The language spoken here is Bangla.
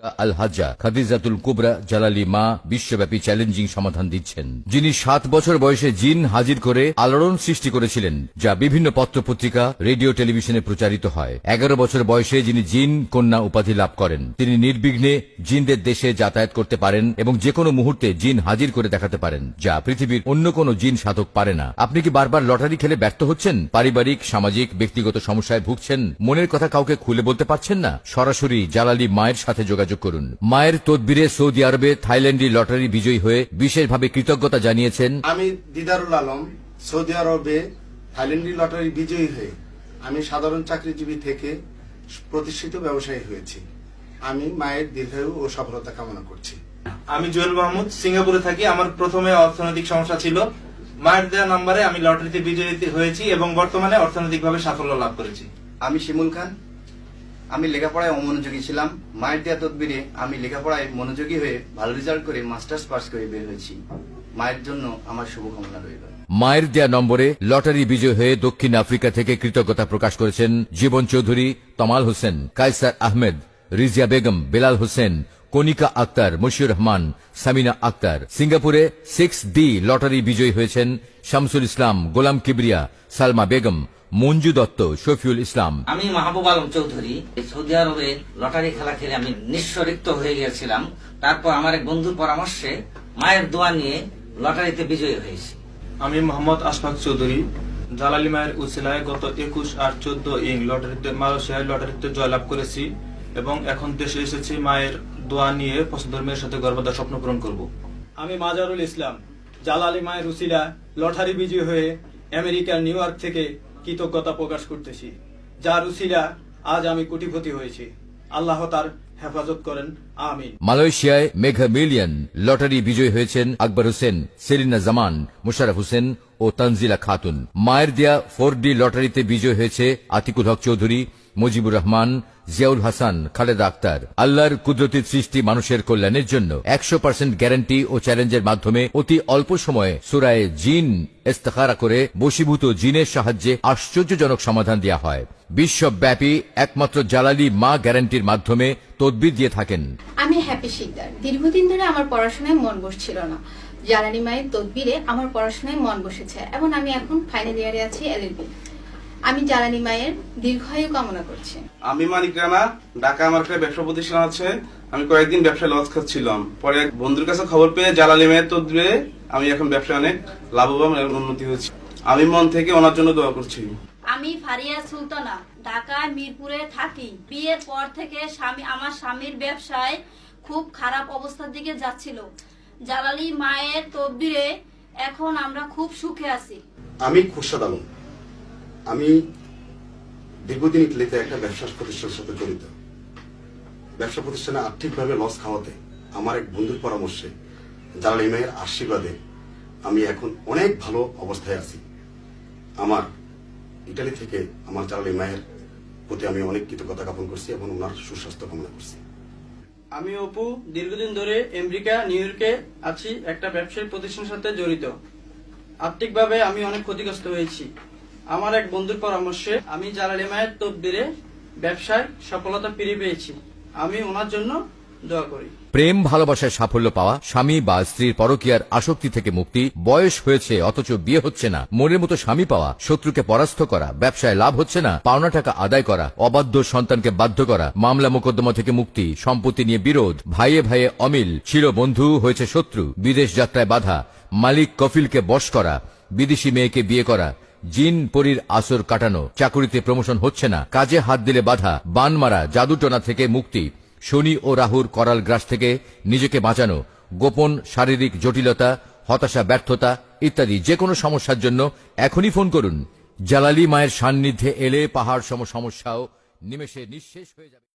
আল হাজ্জা খাদিজাতুল কুবরা জালালি মা বিশ্বব্যাপী চ্যালেঞ্জিং সমাধান দিচ্ছেন, যিনি 7 বছর বয়সে জিন হাজির করে আলোড়ন সৃষ্টি করেছিলেন, যা বিভিন্ন পত্রপত্রিকা, রেডিও, টেলিভিশনে প্রচারিত হয়। 11 বছর বয়সে যিনি জিন কন্যা উপাধি লাভ করেন, তিনি নির্বিঘ্নে জিনদের দেশে যাতায়াত করতে পারেন এবং যে কোনো মুহূর্তে জিন হাজির করে দেখাতে পারেন, যা পৃথিবীর অন্য কোনো জিন সাধক পারে না। আপনি কি বারবার লটারি খেলে ব্যর্থ হচ্ছেন? পারিবারিক, সামাজিক, ব্যক্তিগত সমস্যায় ভুগছেন? মনের কথা কাউকে খুলে বলতে পারছেন না? সরাসরি জালালি মায়ের সাথে যোগাযোগ করুন। মায়ের তদবিরে সৌদি আরবে থাইল্যান্ডি লটারি বিজয়ী হয়ে বিশেষভাবে কৃতজ্ঞতা জানিয়েছেন। আমি দিদারুল আলম, সৌদি আরবে থাইল্যান্ডি লটারি বিজয়ী হয়ে আমি সাধারণ চাকরিজীবী থেকে প্রতিষ্ঠিত ব্যবসায়ী হয়েছি। আমি মায়ের দীর্ঘায়ু ও সফলতা কামনা করছি। আমি জুয়েল মাহমুদ, সিঙ্গাপুরে থাকি। আমার প্রথমে অর্থনৈতিক সমস্যা ছিল। মায়ের দেওয়া নম্বরে আমি লটারিতে বিজয়ী হয়েছি এবং বর্তমানে অর্থনৈতিকভাবে সাফল্য লাভ করেছি। আমি শিমুল খান, আমি লেখাপড়ায় অমনোযোগী ছিলাম। মায়ের দেওয়া তদবিরে আমি লেখাপড়ায় মনোযোগী হয়ে ভালো রেজাল্ট করে মাস্টার্স পাস করে বের হয়েছি। মায়ের জন্য আমার শুভকামনা রইল। মায়ের দেয়া নম্বরে লটারি বিজয় হয়ে দক্ষিণ আফ্রিকা থেকে কৃতজ্ঞতা প্রকাশ করেছেন জীবন চৌধুরী, তমাল হোসেন, কায়সার আহমেদ, রিজিয়া বেগম, বেলাল হোসেন, কনিকা আক্তার, মশিউর রহমান, সামিনা আক্তার। সিঙ্গাপুরে 6D লটারি বিজয়ী হয়েছেন শামসুল ইসলাম, গোলাম কিবরিয়া, সালমা বেগম, মঞ্জু দত্ত, শফিউল ইসলাম। আমি মাহবুব আলম চৌধুরী। সৌদি আরবে লটারি খেলা খেলে আমি নিঃস্ব রিক্ত হয়ে গিয়েছিলাম। তারপর আমার এক বন্ধুর পরামর্শে মায়ের দোয়া নিয়ে লটারিতে বিজয়ী হয়েছি। আমি মোহাম্মদ আশফাক চৌধুরী, জালালি মায়ের উসিলায় গত 21/8/14 লটারিতে মালয়েশিয়ায় লটারিতে জয়লাভ করেছি এবং এখন দেশে এসেছি মায়ের দোয়া নিয়ে পছন্দের মেয়ের সাথে গর্ভধার স্বপ্ন পূরণ করব। আমি মাজারুল ইসলাম, জালালি মায়ের উসিলা লটারি বিজয়ী হয়ে আমেরিকার নিউ ইয়র্ক থেকে কৃতজ্ঞতা প্রকাশ করতেছি, যার উসিলা আজ আমি কোটিপতি হয়েছি। আল্লাহ তার হেফাজত করেন, আমিন। মালয়েশিয়ায় মেঘা মিলিয়ন লটারি বিজয়ী হয়েছেন আকবর হোসেন, সেলিনা জামান, মুশারফ হোসেন ও তানজিলা খাতুন। মায়ের দেয়া 4D লটারিতে বিজয় হয়েছে আতিকুল হক চৌধুরী, মুজিবুর রহমান, জিয়াউল হাসান, খালেদা আক্তার। আল্লাহর কুদরতি সৃষ্টি মানুষের কল্যাণের জন্য 100% গ্যারান্টি ও চ্যালেঞ্জের মাধ্যমে অতি অল্প সময়ে সূরায়ে জিন ইস্তেখারা করে বশীভূত জিনের সাহায্যে আশ্চর্যজনক সমাধান দেওয়া হয়। বিশ্বব্যাপী একমাত্র জালালি মা গ্যারান্টির মাধ্যমে তদবির দিয়ে থাকেন। আমি হ্যাপি শিকদার। দীর্ঘদিন ধরে আমার পড়াশোনায় মন বসছিল না। জালালি মায়ের তদবিরে আমার পড়াশোনায় মন বসেছে এবং আমি এখন ফাইনাল ইয়ারে আছি LLB। আমি জালালি মায়ের দীর্ঘায়ু কামনা করছি। আমি মানিক রানা, ঢাকা আমার একটা ব্যবসা প্রতিষ্ঠান আছে। আমি কয়েকদিন ব্যবসায় লস খাচ্ছিলাম, পরে এক বন্ধুর কাছে খবর পেয়ে জালালি মায়ের তদবিরে আমি এখন ব্যবসায় অনেক লাভবান এবং উন্নতি হয়েছি। আমি মন থেকে ওনার জন্য দোয়া করছি। আমি ফারিয়া সুলতানা, ঢাকায় মিরপুরে থাকি। বিয়ের পর থেকে আমার স্বামীর ব্যবসায় খুব খারাপ অবস্থার দিকে যাচ্ছিল। জালালি মায়ের তদবিরে এখন আমরা খুব সুখে আছি। আমি খুরশাদ আলম, আমি দীর্ঘদিন ইটালিতে একটা ব্যবসা প্রতিষ্ঠানের সাথে জড়িত। ব্যবসা প্রতিষ্ঠানে আর্থিকভাবে লস খাওয়াতে আমার এক বন্ধুর পরামর্শে, জালালি মায়ের আশীর্বাদে আমি এখন অনেক ভালো অবস্থায় আছি। আমার ইটালি থেকে আমার জালালি মায়ের প্রতি আমি অনেক কৃতজ্ঞতা জ্ঞাপন করছি এবং ওনার সুস্বাস্থ্য কামনা করছি। আমি অপু, দীর্ঘদিন ধরে আমেরিকা নিউ ইয়র্কে আছি, একটা ব্যবসায়িক প্রতিষ্ঠানের সাথে জড়িত। আর্থিকভাবে আমি অনেক ক্ষতিগ্রস্ত হয়েছি। আমার এক বন্ধুর পরামর্শে আমি জালালি মায়ের তদবিরে ব্যবসায় সফলতা ফিরে পেয়েছি। আমি ওনার জন্য দোয়া করি। প্রেম ভালোবাসায় সাফল্য পাওয়া, স্বামী বা স্ত্রীর পরকীয়ার আসক্তি থেকে মুক্তি, বয়স হয়েছে অথচ বিয়ে হচ্ছে না, মনের মতো স্বামী পাওয়া, শত্রুকে পরাস্ত করা, ব্যবসায় লাভ হচ্ছে না, পাওনা টাকা আদায় করা, অবাধ্য সন্তানকে বাধ্য করা, মামলা মোকদ্দমা থেকে মুক্তি, সম্পত্তি নিয়ে বিরোধ, ভাইয়ে ভাইয়ে অমিল, ছিল বন্ধু হয়েছে শত্রু, বিদেশ যাত্রায় বাধা, মালিক কফিলকে বশ করা, বিদেশি মেয়েকে বিয়ে করা, জিন পরীর আসর কাটানো, চাকুরিতে প্রমোশন হচ্ছে না, কাজে হাত দিলে বাধা, বান মারা, জাদুটোনা থেকে মুক্তি, শনি ও রাহুর করাল গ্রাস থেকে নিজেকে বাঁচানো, গোপন শারীরিক জটিলতা, হতাশা, ব্যর্থতা ইত্যাদি যে কোনো সমস্যার জন্য এখনই ফোন করুন। জালালি মায়ের সান্নিধ্যে এলে পাহাড় সম সমস্যাও নিমেষে নিঃশেষ হয়ে যাবে।